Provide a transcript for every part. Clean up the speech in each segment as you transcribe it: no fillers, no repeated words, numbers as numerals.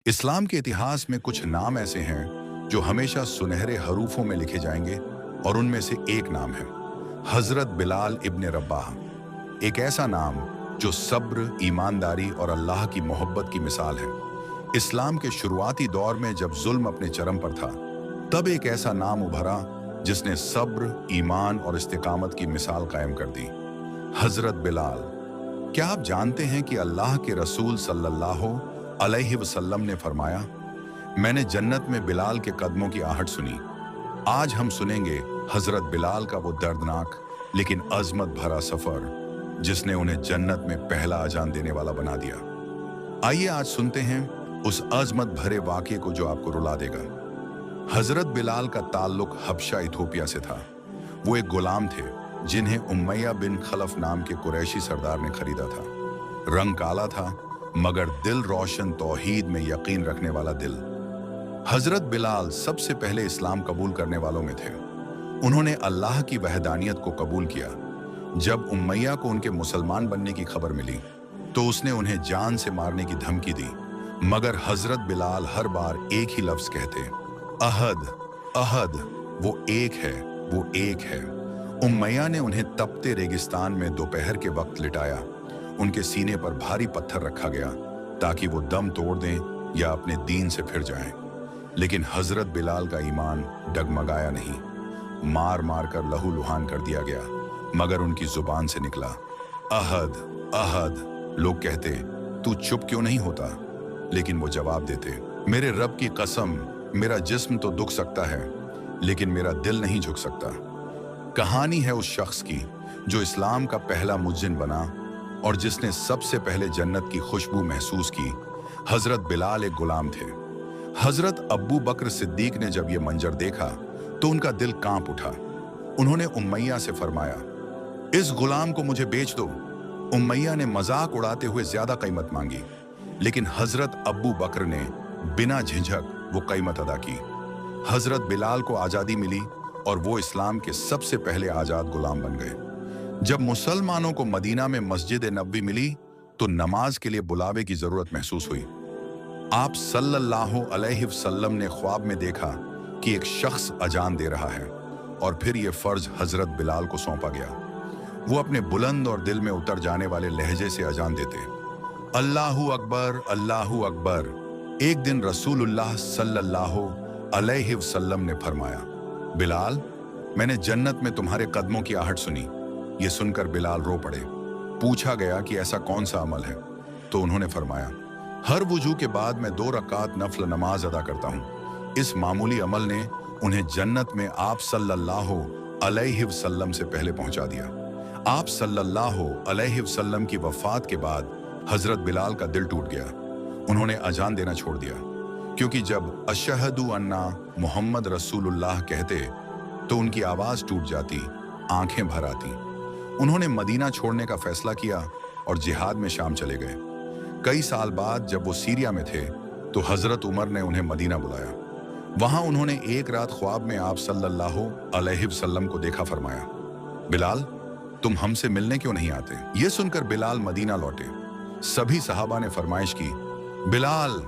इस्लाम के इतिहास में कुछ नाम ऐसे हैं जो हमेशा सुनहरे हरूफों में लिखे जाएंगे और उनमें से एक नाम है हजरत बिलाल इब्ने रब्बाह। एक ऐसा नाम जो सब्र, ईमानदारी और अल्लाह की मोहब्बत की मिसाल है। इस्लाम के शुरुआती दौर में जब जुल्म अपने चरम पर था, तब एक ऐसा नाम उभरा जिसने सब्र, ईमान और इस्तिकामत की मिसाल कायम कर दी, हजरत बिलाल। क्या आप जानते हैं कि अल्लाह के रसूल सल्लल्लाहु अलैहि वसल्लम ने फरमाया, मैंने जन्नत में बिलाल के कदमों की आहट सुनी। आज हम सुनेंगे हजरत बिलाल का वो दर्दनाक लेकिन अजमत भरा सफर जिसने उन्हें जन्नत में पहला अजान देने वाला बना दिया। आइए आज सुनते हैं उस अजमत भरे वाक़े को जो आपको रुला देगा। हजरत बिलाल का ताल्लुक हबशा इथोपिया से था। वो एक गुलाम थे जिन्हें उमैया बिन खलफ नाम के कुरैशी सरदार ने खरीदा था। रंग काला था मगर दिल रोशन, तौहीद में यकीन रखने वाला दिल। हजरत बिलाल सबसे पहले इस्लाम कबूल करने वालों में थे। उन्होंने अल्लाह की वहदानियत को कबूल किया। जब उमैया को उनके मुसलमान बनने की खबर मिली तो उसने उन्हें जान से मारने की धमकी दी, मगर हजरत बिलाल हर बार एक ही लफ्ज कहते, अहद अहद, वो एक है, वो एक है। उमैया ने उन्हें तपते रेगिस्तान में दोपहर के वक्त लिटाया। उनके सीने पर भारी पत्थर रखा गया ताकि वो दम तोड़ दें या अपने दीन से फिर जाएं। लेकिन हजरत बिलाल का ईमान डगमगाया नहीं। मार मार कर लहू लुहान कर दिया गया, मगर उनकी जुबान से निकला, अहद अहद। लोग कहते, तू चुप क्यों नहीं होता? लेकिन वो जवाब देते, मेरे रब की कसम, मेरा जिस्म तो दुख सकता है लेकिन मेरा दिल नहीं झुक सकता। कहानी है उस शख्स की जो इस्लाम का पहला मुज्जिन बना और जिसने सबसे पहले जन्नत की खुशबू महसूस की। हजरत बिलाल एक गुलाम थे। हजरत अब्बू बकर सिद्दीक ने जब यह मंजर देखा तो उनका दिल कांप उठा। उन्होंने उमैया से फरमाया, इस गुलाम को मुझे बेच दो। उमैया ने मजाक उड़ाते हुए ज्यादा कीमत मांगी, लेकिन हजरत अब्बू बकर ने बिना झिझक वो कीमत अदा की। हजरत बिलाल को आजादी मिली और वो इस्लाम के सबसे पहले आजाद गुलाम बन गए। जब मुसलमानों को मदीना में मस्जिद नबवी मिली तो नमाज के लिए बुलावे की जरूरत महसूस हुई। आप सल्लल्लाहु अलैहि वसल्लम ने ख्वाब में देखा कि एक शख्स अजान दे रहा है और फिर यह फर्ज हजरत बिलाल को सौंपा गया। वो अपने बुलंद और दिल में उतर जाने वाले लहजे से अजान देते, अल्लाहु अकबर, अल्लाहु अकबर। एक दिन रसूलुल्लाह सल्लल्लाहु अलैहि वसल्लम ने फरमाया, बिलाल, मैंने जन्नत में तुम्हारे कदमों की आहट सुनी। ये सुनकर बिलाल रो पड़े। पूछा गया कि ऐसा कौन सा अमल है, तो उन्होंने फरमाया, हर वुजू के बाद मैं 2 रकात नफल नमाज अदा करता हूँ। इस मामूली अमल ने उन्हें जन्नत में आप सल्लल्लाहु अलैहि वसल्लम से पहले पहुंचा दिया। आप सल्लल्लाहु अलैहि वसल्लम की वफात के बाद हजरत बिलाल का दिल टूट गया। उन्होंने अजान देना छोड़ दिया, क्योंकि जब अशहदु अन्ना मोहम्मद रसूलुल्लाह कहते तो उनकी आवाज टूट जाती, आंखें भर आती। उन्होंने मदीना छोड़ने का फैसला किया और जिहाद में शाम चले गए। कई साल बाद जब वो सीरिया में थे तो हजरत उमर ने उन्हें मदीना बुलाया। वहां उन्होंने एक रात ख्वाब में आप सल्लल्लाहु अलैहि वसल्लम को देखा। फरमाया, बिलाल, तुम हमसे मिलने क्यों नहीं आते? ये सुनकर बिलाल मदीना लौटे। सभी सहाबा ने फरमाइश की, बिलाल,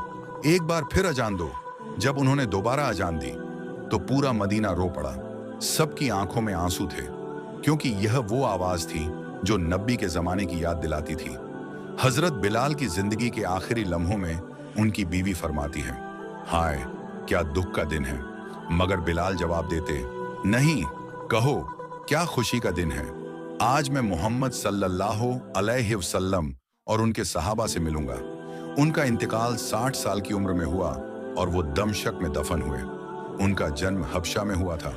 एक बार फिर अजान दो। जब उन्होंने दोबारा अजान दी तो पूरा मदीना रो पड़ा। सबकी आंखों में आंसू थे, क्योंकि यह वो आवाज थी जो नबी के जमाने की याद दिलाती थी। हजरत बिलाल की जिंदगी के आखिरी लम्हों में उनकी बीवी फरमाती है, हाय क्या दुख का दिन है। मगर बिलाल जवाब देते, नहीं, कहो क्या खुशी का दिन है। आज मैं मोहम्मद सल्लल्लाहु अलैहि वसल्लम और उनके सहाबा से मिलूंगा। उनका इंतकाल 60 साल की उम्र में हुआ और वो दमशक में दफन हुए। उनका जन्म हबशा में हुआ था।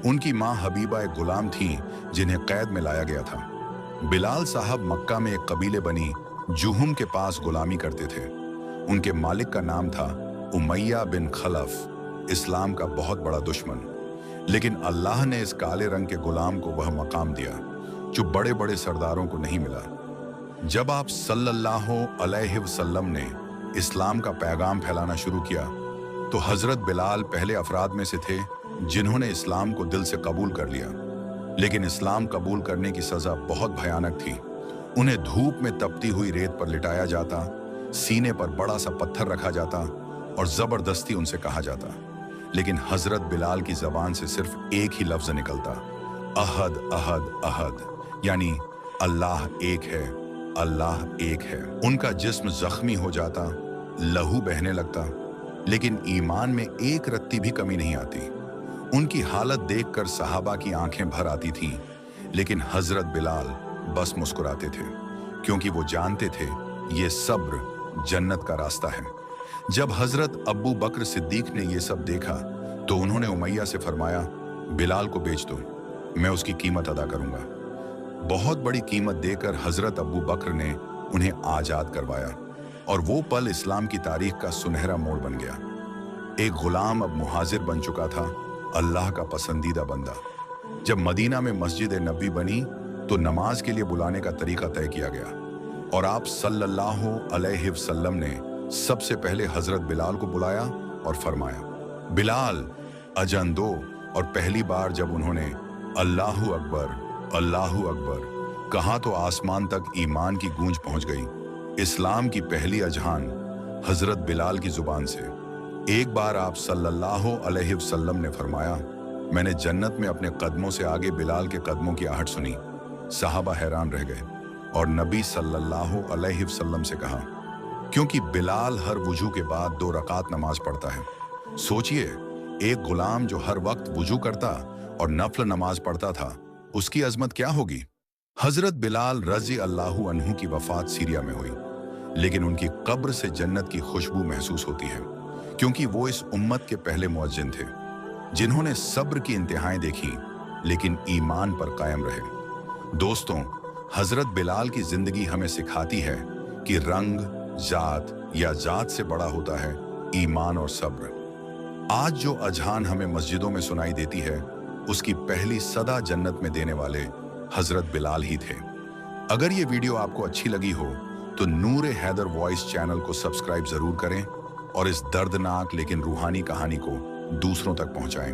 उनकी माँ हबीबा एक गुलाम थी जिन्हें कैद में लाया गया था। बिलाल साहब मक्का में एक कबीले बनी जुहुम के पास गुलामी करते थे। उनके मालिक का नाम था उमैया बिन खलफ, इस्लाम का बहुत बड़ा दुश्मन। लेकिन अल्लाह ने इस काले रंग के गुलाम को वह मकाम दिया जो बड़े बड़े सरदारों को नहीं मिला। जब आप सल्लल्लाहु अलैहि वसल्लम ने इस्लाम का पैगाम फैलाना शुरू किया तो हजरत बिलाल पहले अफराद में से थे जिन्होंने इस्लाम को दिल से कबूल कर लिया। लेकिन इस्लाम कबूल करने की सजा बहुत भयानक थी। उन्हें धूप में तपती हुई रेत पर लिटाया जाता, सीने पर बड़ा सा पत्थर रखा जाता और जबरदस्ती उनसे कहा जाता। लेकिन हजरत बिलाल की जबान से सिर्फ एक ही लफ्ज निकलता, अहद अहद अहद, यानी अल्लाह एक है, अल्लाह एक है। उनका जिस्म जख्मी हो जाता, लहू बहने लगता, लेकिन ईमान में एक रत्ती भी कमी नहीं आती। उनकी हालत देखकर सहाबा की आंखें भर आती थीं, लेकिन हजरत बिलाल बस मुस्कुराते थे, क्योंकि वो जानते थे ये सब्र जन्नत का रास्ता है। जब हजरत अब्बू बकर सिद्दीक ने ये सब देखा तो उन्होंने उमैया से फरमाया, बिलाल को बेच दो, मैं उसकी कीमत अदा करूंगा। बहुत बड़ी कीमत देकर हजरत अब्बू बकर ने उन्हें आजाद करवाया और वो पल इस्लाम की तारीख का सुनहरा मोड़ बन गया। एक गुलाम अब मुहाजिर बन चुका था, अल्लाह का पसंदीदा बंदा। जब मदीना में मस्जिद नबी बनी तो नमाज के लिए बुलाने का तरीका तय किया गया और आप सल्लल्लाहु अलैहि वसल्लम ने सबसे पहले हजरत बिलाल को बुलाया और फरमाया, बिलाल अजन दो। और पहली बार जब उन्होंने अल्लाहु अकबर कहा तो आसमान तक ईमान की गूंज पहुंच गई। इस्लाम की पहली अजहान हजरत बिलाल की जुबान से। एक बार आप सल्लल्लाहु अलैहि वसल्लम ने फरमाया, मैंने जन्नत में अपने कदमों से आगे बिलाल के कदमों की आहट सुनी। सहाबा हैरान रह गए और नबी सल्लल्लाहु अलैहि वसल्लम से कहा, क्योंकि बिलाल हर वुजू के बाद 2 रकात नमाज पढ़ता है। सोचिए, एक गुलाम जो हर वक्त वुजू करता और नफल नमाज पढ़ता था, उसकी अजमत क्या होगी। हजरत बिलाल रज़ी अल्लाहु अन्हु की वफात सीरिया में हुई, लेकिन उनकी कब्र से जन्नत की खुशबू महसूस होती है, क्योंकि वो इस उम्मत के पहले मुअज्जिन थे जिन्होंने सब्र की इंतहाएं देखी लेकिन ईमान पर कायम रहे। दोस्तों, हजरत बिलाल की जिंदगी हमें सिखाती है कि रंग, जात या जात से बड़ा होता है ईमान और सब्र। आज जो अजहान हमें मस्जिदों में सुनाई देती है, उसकी पहली सदा जन्नत में देने वाले हजरत बिलाल ही थे। अगर ये वीडियो आपको अच्छी लगी हो तो नूर हैदर वॉइस चैनल को सब्सक्राइब जरूर करें और इस दर्दनाक लेकिन रूहानी कहानी को दूसरों तक पहुंचाएं।